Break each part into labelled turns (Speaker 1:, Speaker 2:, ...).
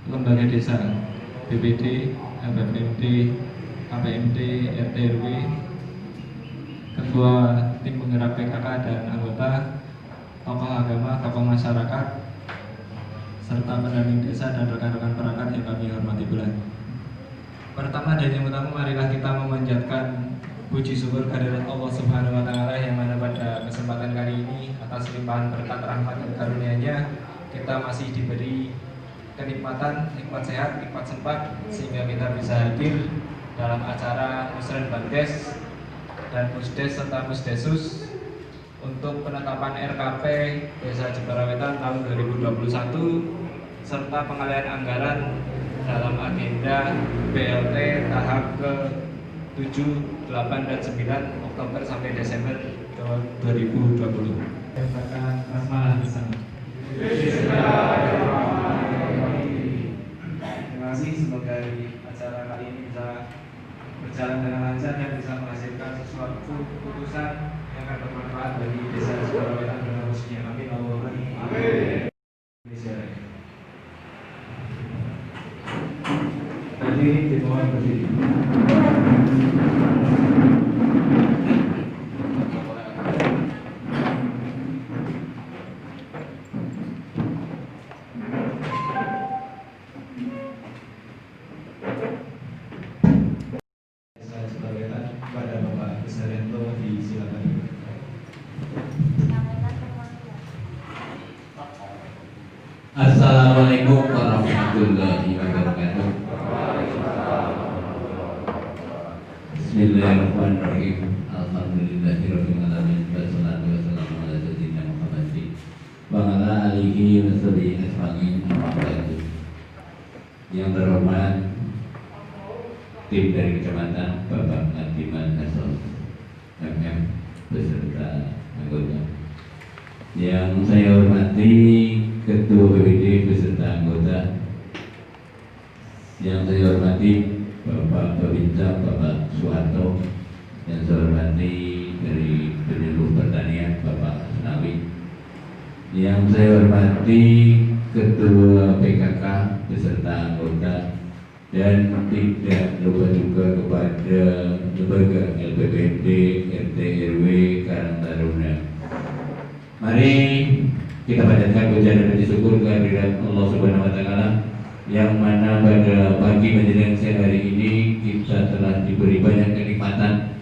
Speaker 1: lembaga desa, BPD, FFMD, KPMD, RT RW, ketua tim penggerak PKK dan anggota, tokoh agama, tokoh masyarakat, serta pendamping desa dan rekan-rekan perangkat yang kami hormati pula. Pertama dan yang utama, marilah kita memanjatkan puji syukur kehadirat Allah Subhanahu wa Ta'ala, yang mana pada kesempatan kali ini atas limpahan berkat rahmat dan karunia-Nya kita masih diberi kenikmatan, nikmat sehat, nikmat sempat, sehingga kita bisa hadir dalam acara Musren Bandes dan Musdes serta Musdesus untuk penetapan RKP Desa Jepara Wetan tahun 2021 serta pengalihan anggaran dalam agenda BLT tahap ke-7, 8, dan 9 Oktober sampai Desember 2020. Basmalah bersama. Terima kasih, semoga acara kali ini bisa berjalan dengan lancar dan bisa menghasilkan sesuatu keputusan yang akan bermanfaat bagi Desa Jepara Wetan dan khususnya. Amin Allahumma amin. Hadirin dimohon berdiri. Kepada Bapak Besarianto disilakan.
Speaker 2: Assalamualaikum warahmatullahi wabarakatuh. Bismillahirrahmanirrahim. Alhamdulillahirabbil alamin. Wassalatu wassalamu ala sayyidina Muhammadin wa ala alihi wa sahbihi ajma'in. Yang terhormat tim dari kecamatan, Bapak Ngadiman Hasos MM beserta anggota. Yang saya hormati Ketua BPD beserta anggota. Yang saya hormati Bapak Babinsa, Bapak Soeharto. Yang saya hormati dari Penyuluh Pertanian, Bapak Asnawi. Yang saya hormati Ketua PKK beserta anggota, dan tidak lupa juga kepada lembaga LPPD, RT RW, Karang Taruna. Mari kita panjatkan puja dan puji syukur kehadirat Allah Subhanahu wa Ta'ala, yang mana pada pagi menjelang siang hari ini kita telah diberi banyak kenikmatan,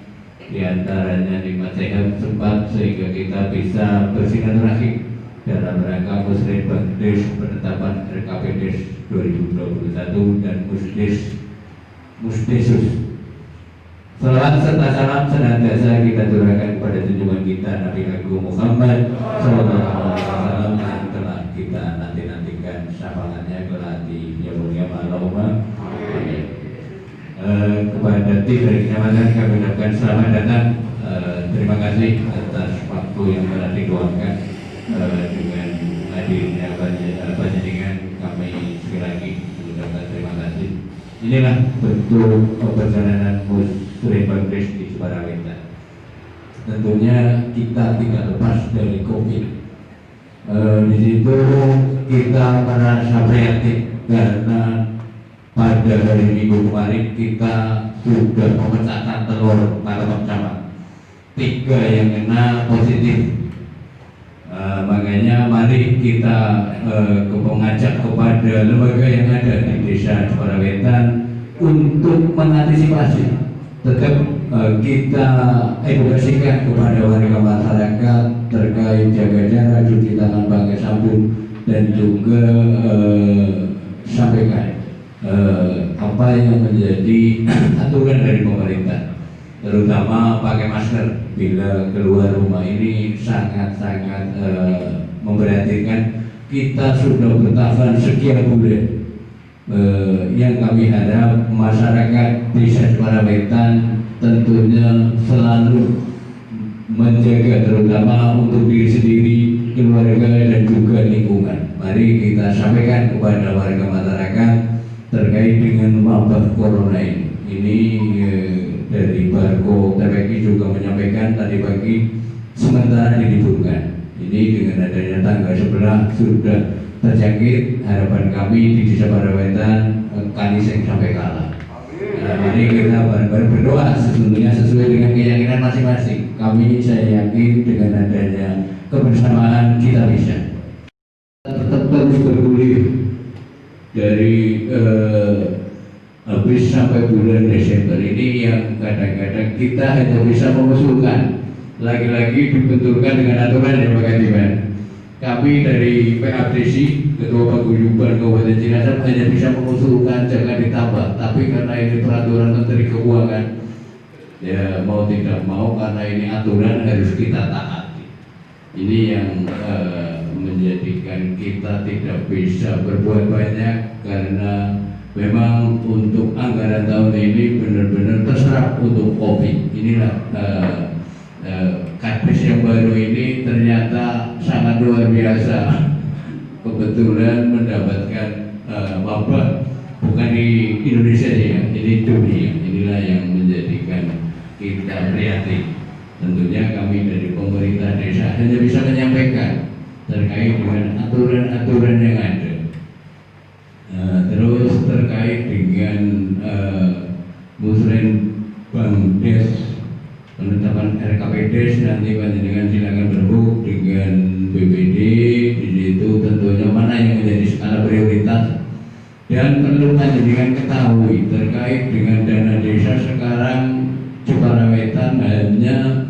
Speaker 2: di antaranya nikmat sehat sempat sehingga kita bisa bersilaturahim dalam rangka Musren Bandes penetapan RKP Des 2021 dan Musdesus. Salawat serta salam senantiasa kita curahkan kepada junjungan kita Nabi Agung Muhammad Sallallahu Alaihi Wasallam, yang telah kita nanti-nantikan syafaatnya kelak di yaumul qiyamah. Allahumma amin. Kepada tim dari kecamatan kami ucapkan selamat datang. Terima kasih atas waktu yang telah diluangkan dengan hadirnya panjenengan. Kami sekali lagi mengucapkan terima kasih. Inilah bentuk perjalanan Musren Bandes di Jepara Wetan. Tentunya kita tidak lepas dari COVID. Di situ kita merasa prihatin karena pada hari Minggu kemarin kita sudah memecahkan telur macam-macam. 3 yang kena positif. Makanya mari kita mengajak kepada lembaga yang ada di Desa Jepara Wetan untuk mengantisipasi. Tetap kita edukasikan kepada warga masyarakat terkait jaga jarak, cuci tangan pakai sabun, dan juga sampaikan apa yang menjadi aturan dari pemerintah, terutama pakai masker bila keluar rumah. Ini sangat-sangat memperhatikan. Kita sudah bertahan sekian bulan. Yang kami harap masyarakat Desa Jepara Wetan tentunya selalu menjaga, terutama untuk diri sendiri, keluarga, dan juga lingkungan. Mari kita sampaikan kepada warga masyarakat terkait dengan wabah corona ini. Ini dari Barko TPK juga menyampaikan tadi pagi sementara diliburkan. Ini dengan adanya tangga sebelah sudah terjangkit, harapan kami di Desa Parawetan kali sampai kalah. Mari kita bareng-bareng berdoa sesungguhnya sesuai dengan keyakinan masing-masing. Kami saya yakin dengan adanya kebersamaan kita bisa tetap terus bergulir dari habis sampai bulan Desember ini yang kadang-kadang kita hanya bisa mengusulkan, lagi-lagi dibenturkan dengan aturan yang bergantian. Kami dari PADC, Ketua Paguyuban Kabupaten Cilacap hanya bisa mengusulkan jangan ditambah, tapi karena ini peraturan Menteri Keuangan, ya mau tidak mau karena ini aturan harus kita taati. Ini yang menjadikan kita tidak bisa berbuat banyak karena memang untuk anggaran tahun ini benar-benar terserap untuk COVID. Inilah Kadis yang baru ini ternyata sangat luar biasa. Kebetulan mendapatkan wabah bukan di Indonesia ya, ini dunia. Inilah yang menjadikan kita prihatin. Tentunya kami dari pemerintah desa hanya bisa menyampaikan terkait dengan aturan-aturan yang ada. Terus terkait dengan musren Bangdes, penetapan RKPDes nanti panjenengan silakan berhubung dengan BPD. Di situ tentunya mana yang menjadi skala prioritas dan perlu panjenengan ketahui terkait dengan dana desa sekarang Parawetan hanya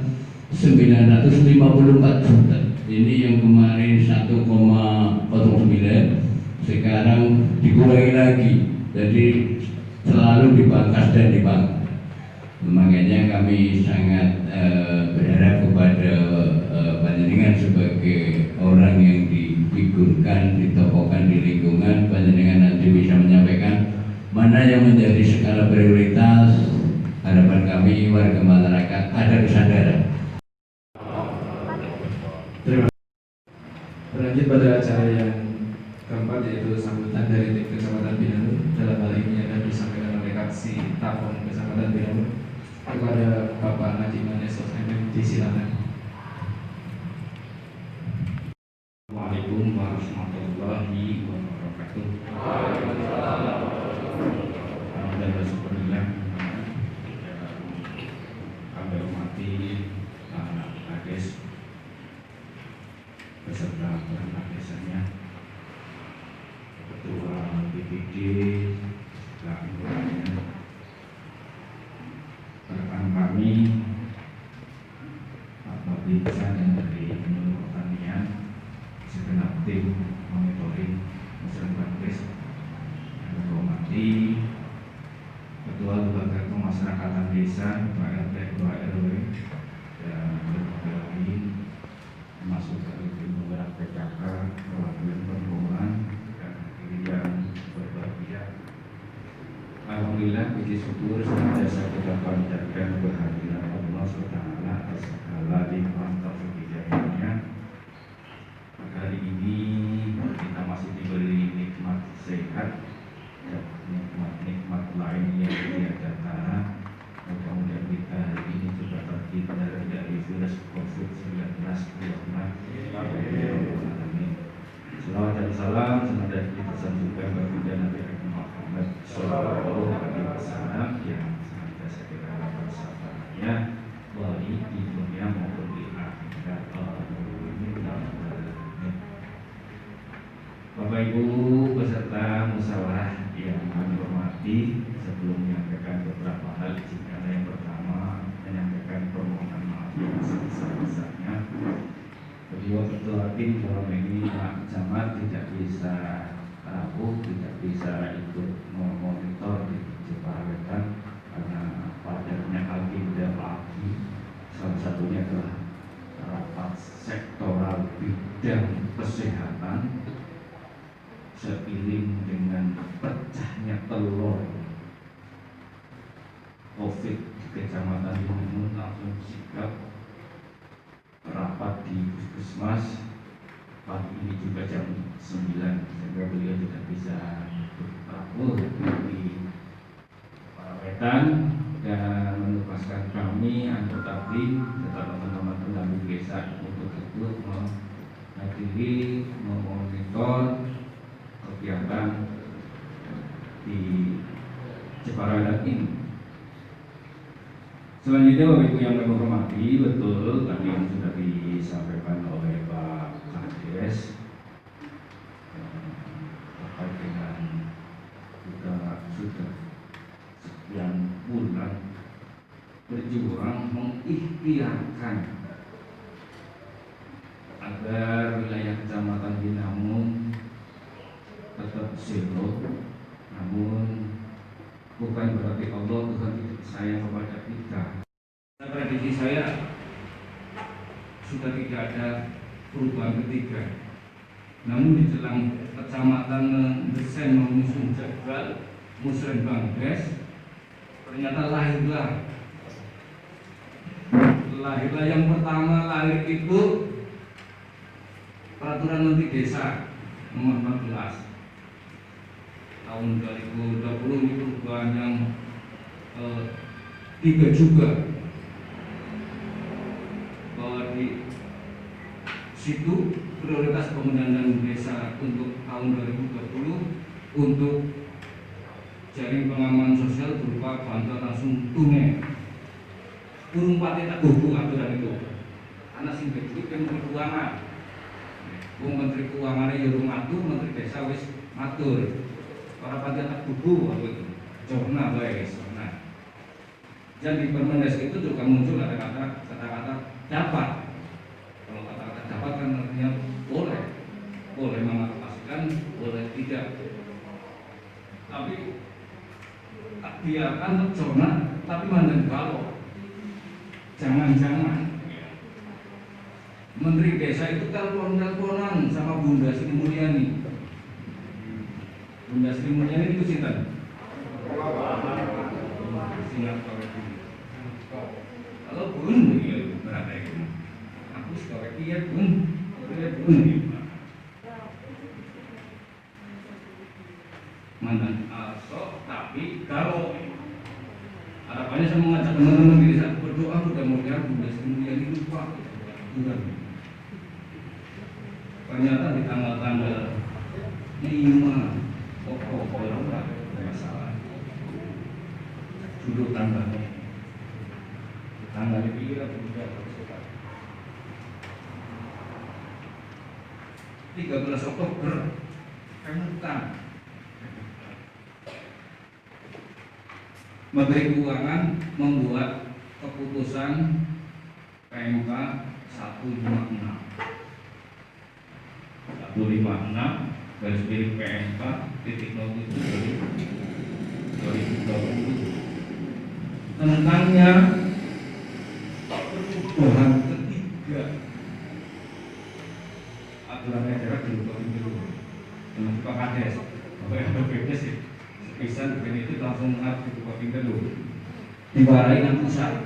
Speaker 2: 954 juta. Ini yang kemarin 1,09, sekarang dikurangi lagi, jadi selalu dipangkas dan dipangkas. Makanya kami sangat berharap kepada panjenengan sebagai orang yang difigurkan, ditokohkan di lingkungan, panjenengan nanti bisa menyampaikan mana yang menjadi skala prioritas. Harapan kami warga masyarakat ada kesadaran.
Speaker 1: Berlanjut pada acara yang keempat, yaitu sambutan dari tim Kecamatan Binangun. Dalam hal ini akan disampaikan oleh Kaksi Tapong Kecamatan Binangun kepada Bapak Nadiman SOSM. Disilakan.
Speaker 3: Assalamualaikum warahmatullahi wabarakatuh. Alhamdulillah, syukurillah. Kami hormati anak Kades beserta perangkat desanya, Ketua BPD, rekan kami, Pak Babinsa dan dari Menurut Pertanian, segenap tim monitoring musren Bangdes, yang hormati Ketua Lembaga Pemasyarakatan Desa, Pak RT, Ketua RW, dan lembaga lain, masuk dari tim penggerak PKK, perwakilan perhubungan, dan yang berbahagia. Alhamdulillah, puji syukur senantiasa kita panjatkan kehadiran Allah SWT atas segala nikmat taufik hidayahnya. Hari ini kita masih diberi nikmat sehat dan nikmat-nikmat lain yang tiada tara. Mudah-mudahan kita hari ini juga terhindar dari virus COVID-19. Amin. Salawat dan salam senantiasa kita sanjungkan kepada Nabi Muhammad Sallallahu Alaihi Wasallam yang senantiasa kita dapat sabarnya baik di dunia maupun di akhirat. Bapak Ibu peserta musyawarah yang kami hormati, sebelum menyampaikan beberapa hal, jika yang pertama menyampaikan permohonan maaf yang sebesar-besarnya. Beliau ketua tim dalam ini Pak Camat tidak bisa rapuh, tidak bisa ikut memonitor di Parawetan karena padanya agenda pagi. Salah satunya adalah rapat sektoral bidang kesehatan. Seiring dengan pecahnya telur COVID di Kecamatan Binangun, langsung sikap rapat di Puskesmas pagi ini juga jam 9, sehingga beliau tidak bisa bertemu di Parawetan dan menugaskan kami anggota tim serta teman-teman pendamping desa untuk ikut menghadiri, memonitor kegiatan di Jepara dan ini. Selanjutnya Bapak Ibu yang kami hormati, betul tadi yang sudah disampaikan oleh Pak Kades terkait dengan kita sudah sekian bulan berjuang mengikhtiarkan agar wilayah Kecamatan Binangun tetap zero, namun bukan berarti Allah Tuhan tidak sayang kepada kita. Prediksi saya sudah tidak ada perubahan ketiga. Namun di jelang Kecamatan Desen mengusung jadwal Musrembang Des, ternyata lahirlah yang pertama lahir itu Peraturan Menteri Desa Nomor 14 tahun 2020. Ini perubahan yang tiga juga, bahwa di situ prioritas pembangunan desa untuk tahun 2020 untuk jaring pengaman sosial berupa bantuan langsung tunai. Kurung pati tak buku aturan itu, karena sing begitu Menteri Keuangan, Menteri Keuangan ya matur, Menteri Desa wis matur. Para pati tak buku apa itu, jorna guys. Nah, dan di Permendes itu juga muncul ada kata-kata dapat. Kalau kata-kata dapat kan artinya boleh mengalokasikan, boleh tidak. Tapi tak biarkan jorna, tapi mandan kalau jangan-jangan Menteri Desa itu telepon-teleponan sama Bunda Sri Mulyani. Bunda Sri Mulyani itu sinten? Kalau Bun, berapa ini? Aku sekarang iya Bun, mantan asok, tapi kalau harapannya saya mengajak teman-teman di desa berdoa mudah-mudahan Bunda Sri Mulyani lupa. Ternyata di tanggal 5 Oktober masalah duduk tanggalnya tanggal itu ya sudah 13 Oktober kemudian Menteri Keuangan membuat keputusan PMK 156 garis miring PMK titik 07 dari 2020 tentangnya perubahan ketiga aturan daerah di Lumpur dengan Pak Kades, Bapak yang berbeda sih bisa itu langsung mengarah di Lumpur dulu diwarai dengan pusat.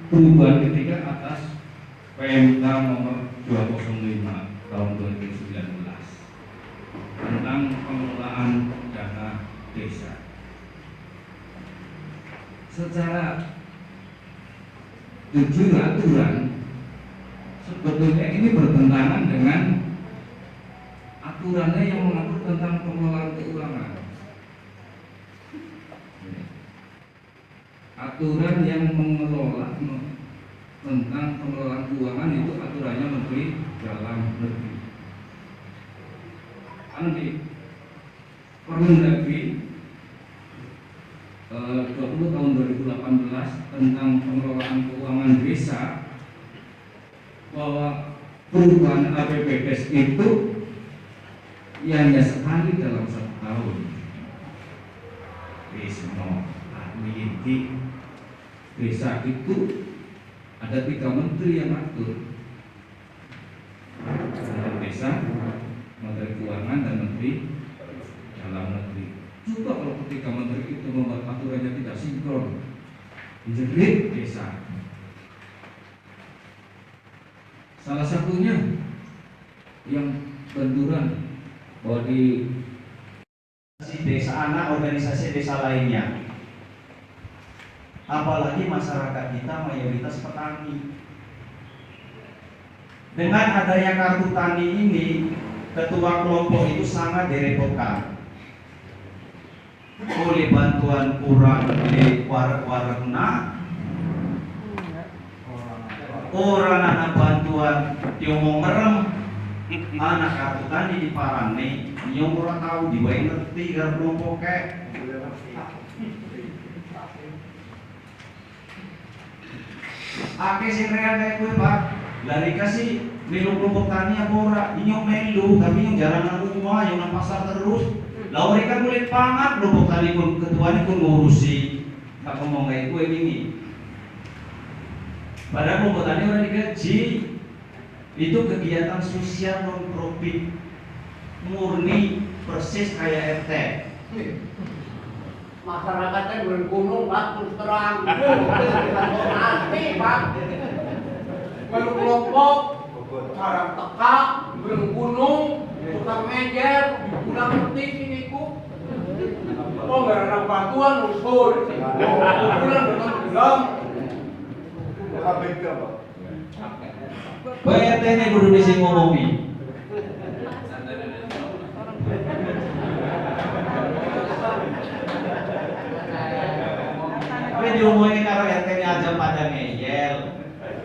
Speaker 3: Perubahan ketiga atas PMK nomor 205 tahun 2019 tentang pengelolaan dana desa. Secara jujur aturan sebetulnya ini bertentangan dengan aturannya yang mengatur tentang pengelolaan keuangan. Aturan yang mengelola tentang pengelolaan keuangan itu aturannya Menteri Dalam Negeri. Di Permendagri 20 tahun 2018 tentang pengelolaan keuangan desa, bahwa perubahan APBDes itu hanya sekali dalam 1 tahun. Di desa itu ada 3 menteri yang atur, Menteri Desa, Menteri Keuangan, dan Menteri Dalam Negeri. Juga kalau ketika menteri itu membuat aturannya tidak sinkron, menjerit desa. Salah satunya yang benturan bahwa di
Speaker 4: desa anak organisasi desa lainnya. Apalagi masyarakat kita mayoritas petani. Dengan adanya kartu tani ini, ketua kelompok itu sangat direpotkan oleh bantuan kurang di warna orang anak bantuan diomong merem anak kartu tani di parane yang orang tahu di wae ngerti gar kelompok kayak ake sing real kayak gue pak lari kasih melu kelompok tani apa ora inyong melu tapi yang jalanan rumah yang nang pasar terus lah mereka mulai pangat kelompok tani pun ketua ini pun ngurusi tak ngomong kayak gue ini padahal kelompok tani orang digaji itu kegiatan sosial non profit murni persis kayak RT.
Speaker 5: Masyarakatnya belum gunung pak terus terang nanti pak belum kelompok sarang teka belum gunung tukang mejer udah ngerti sini ku oh nggak ada bantuan usul bulan belum
Speaker 4: Bayar ini kudu dising ngomongi. Tapi diomongin karo RT ini aja pada ngeyel.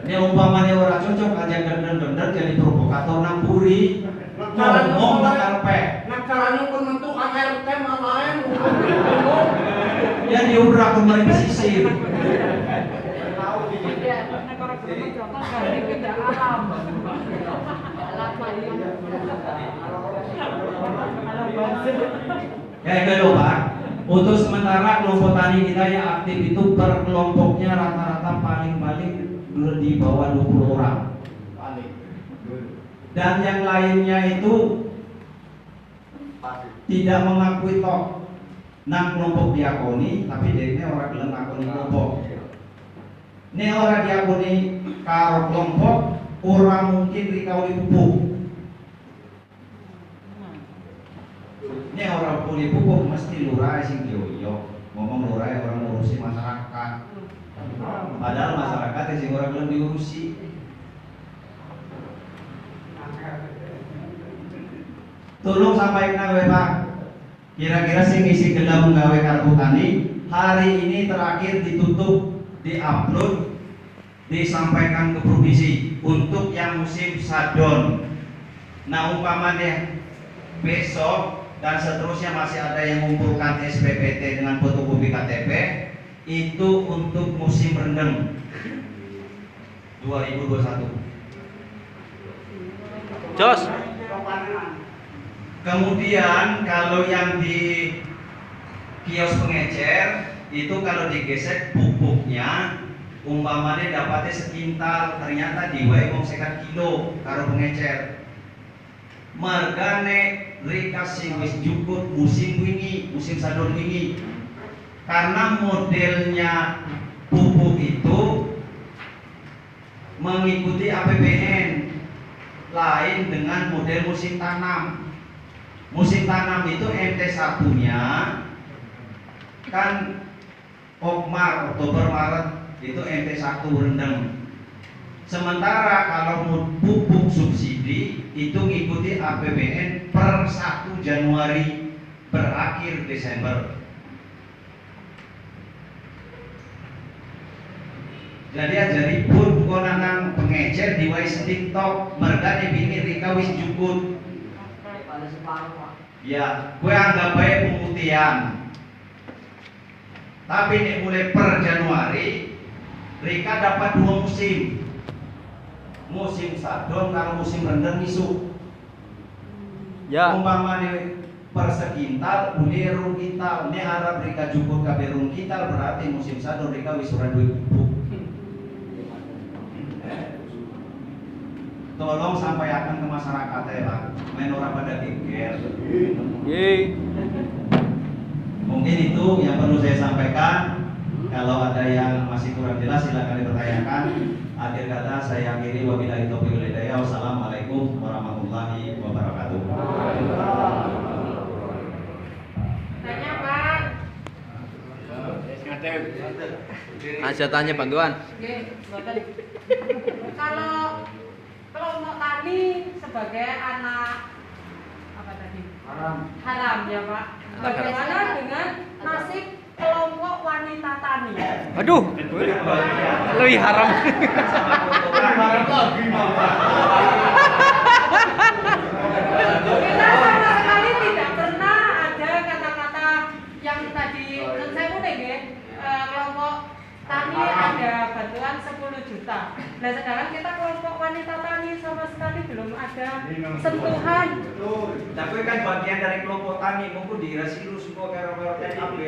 Speaker 4: Ini umpamanya orang cocok aja gender jadi provokator nampuri. Ngomong tak karpet.
Speaker 5: nah caranya pun menentukan RT malahan
Speaker 4: Ya diubrak kembali pesisir. Kayak gitu Pak. Untuk sementara kelompok tani kita yang aktif itu per kelompoknya rata-rata paling-paling di bawah 20 orang. Dan yang lainnya itu tidak mengakui toh nang kelompok diakoni, tapi dia orang gelem ngakoni kelompok. Ini orang diakoni karo kelompok, orang mungkin dikawin pupuk. Ini orang pulih pupuk mesti lurah sing dioyo. Ngomong lurah orang ngurusi masyarakat. Padahal masyarakat sing orang belum diurusi. Tolong sampaikan Pak. Kira-kira sing isi gelem gawe kartu tani hari ini terakhir ditutup, diupload, disampaikan ke provinsi untuk yang musim sadon. Nah umpamanya besok dan seterusnya masih ada yang mengumpulkan SPPT dengan fotokopi KTP itu untuk musim rendeng 2021.
Speaker 6: Jos.
Speaker 4: Kemudian kalau yang di kios pengecer itu kalau digesek pupuknya umpamanya dapatnya sekintal ternyata diwai mau sekat kilo karo pengecer. Margane rika sing wis jukut musim wingi, musim sadon wingi. Karena modelnya pupuk itu mengikuti APBN lain dengan model musim tanam. Musim tanam itu MT1-nya kan Oktober Maret itu MT1 rendeng. Sementara kalau pupuk subsidi itu ngikuti APBN per 1 Januari berakhir Desember. Jadi aja ribut konangan pengecer diwai sedik tok mergane bini rika wis jukut. Ya, gue anggap baik pemutihan. Tapi ini mulai per Januari Rika dapat 2 musim. Musim sadon kalau musim rendeng isu.
Speaker 6: Ya.
Speaker 4: Umpamanya per sekintal, uni rung kintal. Ini harap Rika cukup kabeh rung kintal berarti musim sadon Rika wis ora duwe pupuk. Tolong sampaikan ke masyarakat ya Pak. Main orang pada geger. Mungkin itu yang perlu saya sampaikan. Kalau ada yang masih kurang jelas silakan dipertanyakan. Akhir kata saya akhiri wabillahi taufiq wal hidayah. Wassalamualaikum warahmatullahi wabarakatuh.
Speaker 7: Tanya Pak.
Speaker 6: Aja tanya bantuan.
Speaker 7: Kalau kelompok tani sebagai anak apa tadi?
Speaker 5: Haram.
Speaker 7: Haram ya Pak. Bagaimana dengan nasib kelompok wanita tani?
Speaker 6: Aduh, lebih haram.
Speaker 5: Haram lagi Bapak.
Speaker 7: Kita sama sekali tidak pernah ada kata-kata yang tadi saya unik ya, kelompok tani ada bantuan 10 juta. Nah sekarang kita kelompok wanita tani sama sekali belum ada sentuhan.
Speaker 4: Tapi kan bagian dari kelompok tani maupun dirasilu semua karo-karo TAB.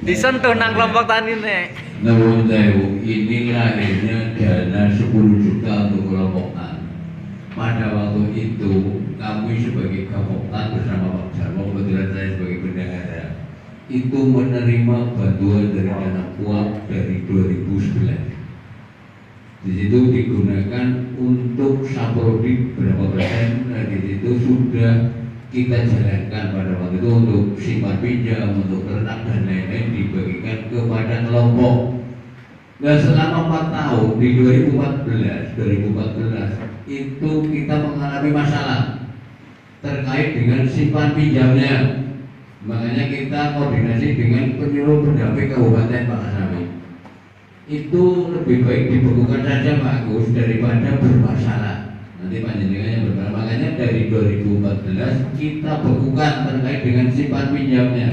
Speaker 6: Disentuh nang kelompok tani nek.
Speaker 2: Namun Dewu, ini lahirnya dana 10 juta untuk kelompok tani. Pada waktu itu kami sebagai Gapoktan bersama Pak Jarwo, kebetulan saya sebagai bendahara, itu menerima bantuan dari dana uang dari 2011. Di situ digunakan untuk saprodi berapa persen, di situ sudah kita jalankan pada waktu itu untuk simpan pinjam, untuk ternak dan lain-lain dibagikan kepada kelompok. Nah selama 4 tahun di 2014 itu kita mengalami masalah terkait dengan simpan pinjamnya. Makanya kita koordinasi dengan penyuluh pendamping Kabupaten Pak Asami. Itu lebih baik dibekukan saja Pak Agus daripada bermasalah. Nanti panjenengannya bermasalah. Makanya dari 2014 kita bekukan terkait dengan simpan pinjamnya.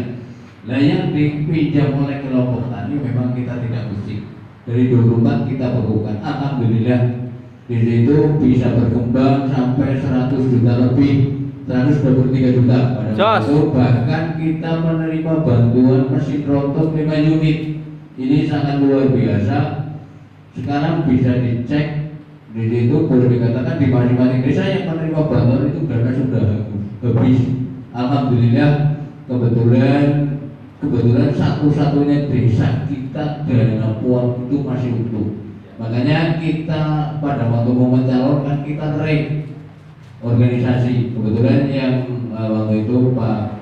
Speaker 2: Nah yang dipinjam oleh kelompok tani memang kita tidak musik. Dari 24 kita bekukan. Alhamdulillah di situ bisa berkembang sampai 100 juta lebih. 123 juta pada waktu itu, bahkan kita menerima bantuan mesin rontok 5 unit. Ini sangat luar biasa. Sekarang bisa dicek di situ, boleh dikatakan di masing-masing desa yang menerima bantuan itu dana sudah habis. Alhamdulillah kebetulan satu-satunya desa kita dana uang itu masih utuh. Makanya kita pada waktu mau mencalonkan kita organisasi, kebetulan yang waktu itu Pak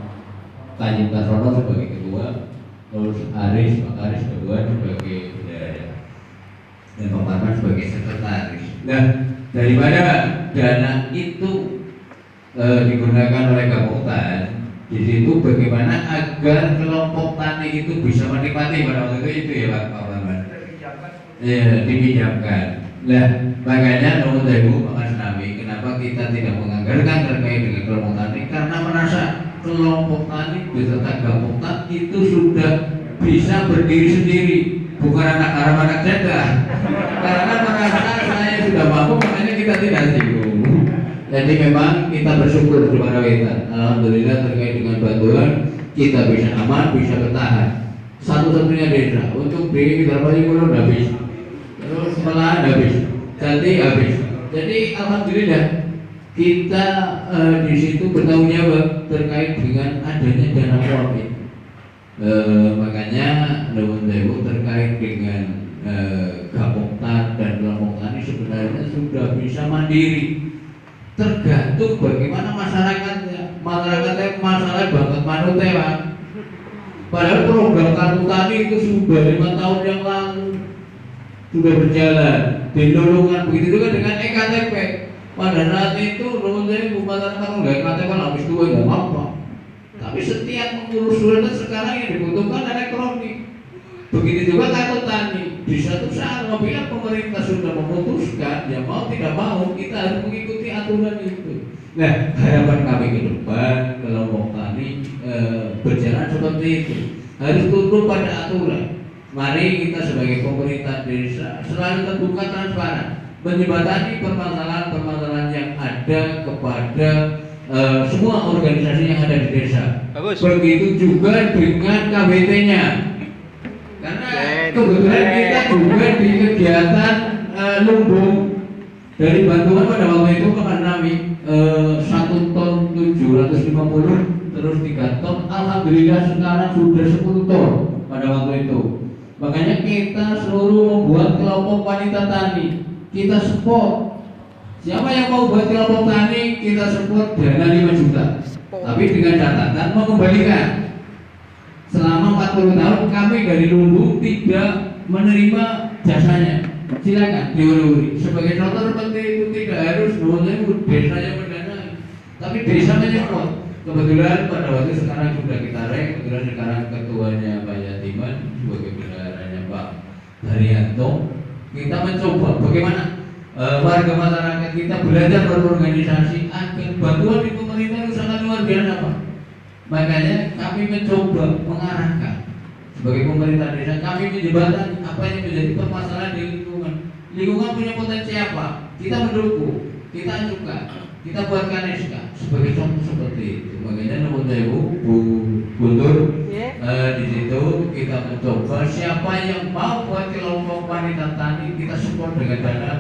Speaker 2: Kanjeng Tasrono sebagai ketua, terus Pak Aris kedua sebagai bendahara dan Pak Parman sebagai sekretaris. Nah daripada dana itu digunakan oleh Gapoktan, di situ bagaimana agar kelompok tani itu bisa menikmati pada waktu itu ya Pak Parman. Ya dipinjamkan. Nah makanya nomor Dewu Pak Asnawi, kenapa kita tidak menganggarkan terkait dengan kelompok tani? Karena merasa kelompok tani beserta Gapoktan itu sudah bisa berdiri sendiri, bukan anak haram anak janda. Karena merasa saya sudah mampu, makanya kita tidak singgung. Jadi memang kita bersyukur kepada kita. Alhamdulillah terkait dengan bantuan kita bisa aman, bisa bertahan. Satu-satunya desa untuk di Widarpati Kulon habis, terus Melahan habis, Jati habis. Jadi alhamdulillah kita di situ bertanggung jawab terkait dengan adanya dana uang. Makanya Nuwun Sewu terkait dengan Gapoktan dan kelompok tani sebenarnya sudah bisa mandiri. Tergantung bagaimana masyarakatnya. Masyarakatnya masalah banget manut Pak. Padahal program kartu tani itu sudah 5 tahun yang lalu sudah berjalan, dilolongan begitu juga dengan EKTP. Pada saat itu Nuwun Sewu masyarakat kalau nggak EKTP habis tua nggak apa. Tapi setiap mengurus surat sekarang yang dibutuhkan elektronik. Begitu juga kartu tani. Di satu saat apabila pemerintah sudah memutuskan, ya mau tidak mau kita harus mengikuti aturan itu. Nah, harapan kami ke depan kelompok tani berjalan seperti itu. Harus tunduk pada aturan. Mari kita sebagai pemerintah desa selalu terbuka transparan, menjembatani permasalahan-permasalahan yang ada kepada semua organisasi yang ada di desa.
Speaker 6: Bagus.
Speaker 2: Begitu juga dengan KBT-nya. Karena kebetulan kita juga di kegiatan lumbung dari bantuan pada waktu itu Pak Asnawi 1 ton 750 terus 3 ton. Alhamdulillah sekarang sudah 10 ton pada waktu itu. Makanya kita seluruh membuat kelompok wanita tani, kita support. Siapa yang mau buat kelompok tani, kita support dana 5 juta. Tapi dengan catatan mengembalikan. Selama 40 tahun kami dari lumbung tidak menerima jasanya. silakan diurus. Sebagai contoh seperti itu tidak harus boleh desanya mendanai, tapi desa menyemprot. Kebetulan pada waktu sekarang sudah kita kebetulan sekarang ketuanya Pak Yatiman sebagai bendaharanya Pak Haryanto. Kita mencoba bagaimana warga masyarakat kita belajar berorganisasi agar bantuan di pemerintah itu sangat luar biasa Pak. Makanya kami mencoba mengarahkan sebagai pemerintah desa, kami menjembatani apa yang menjadi permasalahan di lingkungan. Lingkungan punya potensi apa? Kita mendukung, kita suka, kita buatkan SK sebagai contoh seperti itu. Makanya nomor Bu Guntur di situ kita mencoba siapa yang mau buat kelompok wanita tani kita support dengan dana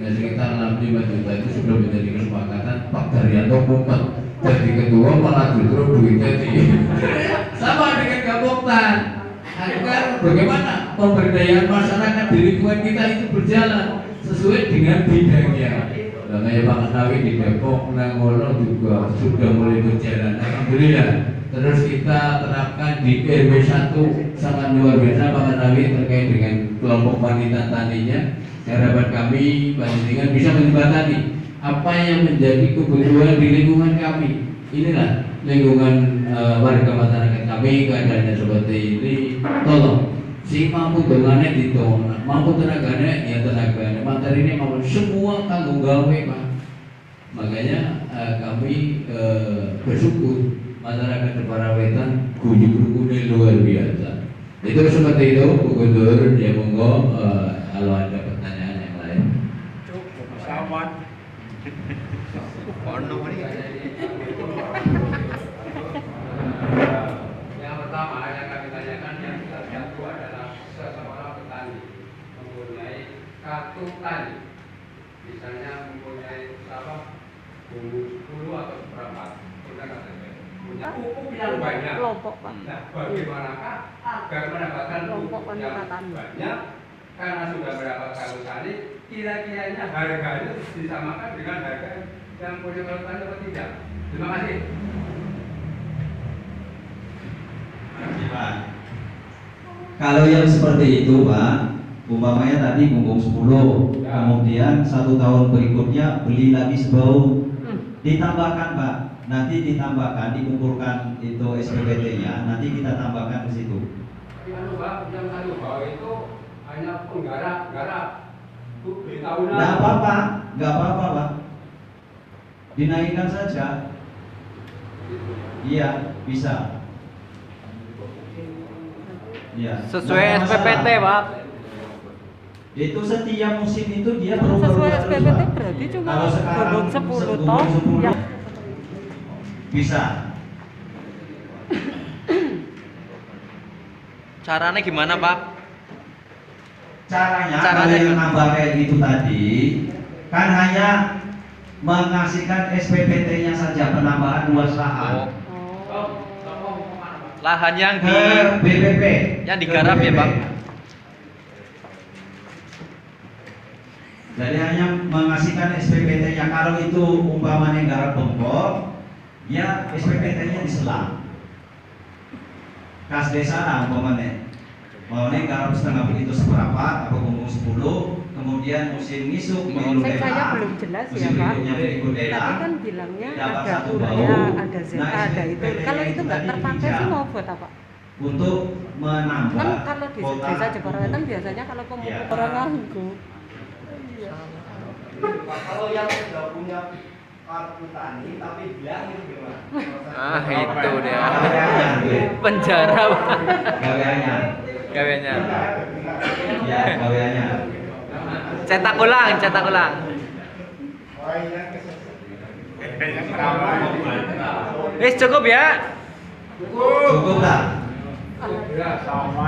Speaker 2: sekitar 65 juta itu sudah menjadi kesepakatan. Pak Daryanto mumpet jadi ketua malah justru duitnya sama dengan Gapoktan agar bagaimana pemberdayaan masyarakat di lingkungan kita itu berjalan sesuai dengan bidangnya. Makanya Pak Asnawi di Depok, Nangolo juga sudah mulai berjalan. Alhamdulillah. Terus kita terapkan di RW 1 sangat luar biasa Pak Asnawi terkait dengan kelompok wanita taninya. Harapan kami Panjenengan bisa menjembatani apa yang menjadi kebutuhan di lingkungan kami. Inilah lingkungan warga masyarakat kami keadaannya seperti ini. Tolong si mampu dengannya ditolong, mampu tenaganya ya tenaganya. Materi ini mau semua tanggung jawab Pak. Makanya kami bersyukur masyarakat Jepara Wetan guyub rukun luar biasa. Itu seperti itu Bu Guntur. Ya monggo kalau ada pertanyaan yang lain.
Speaker 5: Sama.
Speaker 2: Yang pertama yang kami tanyakan yang satu adalah seseorang petani mempunyai kartu tani, misalnya mempunyai bulu atau seperempat, punya pupuk yang banyak. Nah, bagaimanakah agar mendapatkan pupuk yang banyak? Karena sudah mendapatkan tani, kira-kiranya harganya disamakan dengan harga yang punya kartu tani atau tidak? Terima kasih.
Speaker 4: Pak. Kalau yang seperti itu Pak, umpamanya tadi kumpul 10, kemudian 1 tahun berikutnya beli lagi sebau, ditambahkan Pak, nanti ditambahkan, dikumpulkan itu SPPT-nya, nanti kita tambahkan ke situ.
Speaker 2: Yang satu bau itu hanya penggarap, beli tahunan.
Speaker 4: Nggak apa-apa Pak, dinaikkan saja. Iya, bisa. Ya,
Speaker 6: Sesuai SPPT, Pak.
Speaker 4: Itu setiap musim itu dia
Speaker 7: Sesuai SPPT
Speaker 4: Pak.
Speaker 7: berarti cuma
Speaker 4: Kalau sekarang
Speaker 7: 10 ton yang
Speaker 4: bisa.
Speaker 6: Caranya gimana, Pak?
Speaker 4: Caranya kalau yang nambah kayak gitu tadi kan hanya mengasihkan SPPT-nya saja, penambahan luas lahan.
Speaker 6: Lahan yang
Speaker 4: Ke BPP.
Speaker 6: yang digarap ya, Pak.
Speaker 4: Jadi hanya mengasihkan SPPT-nya. Kalau itu umpamanya garap bengkok, ya SPPT-nya diselang. Kas desa lah umpamanya. Maunya garap setengah begitu seberapa, atau kumpul 10, kemudian musim ngisuk
Speaker 7: saya belum jelas ya Pak. Tadi kan bilangnya ada uraya, ada ZA, ada itu. Kalau itu nggak terpakai sih mau buat apa?
Speaker 4: Untuk menambah.
Speaker 7: Kan kalau di desa Jepara Wetan biasanya kalau pemupukan orang nganggu.
Speaker 5: Kalau yang sudah punya kartu tani tapi bilangin gimana?
Speaker 6: Ah, itu dia. Penjara, Pak.
Speaker 4: Gaweannya.
Speaker 6: Gaweannya.
Speaker 4: Ya, gaweannya.
Speaker 6: Cetak ulang. Cukup ya.
Speaker 4: Cukup lah.
Speaker 5: Ya, sama.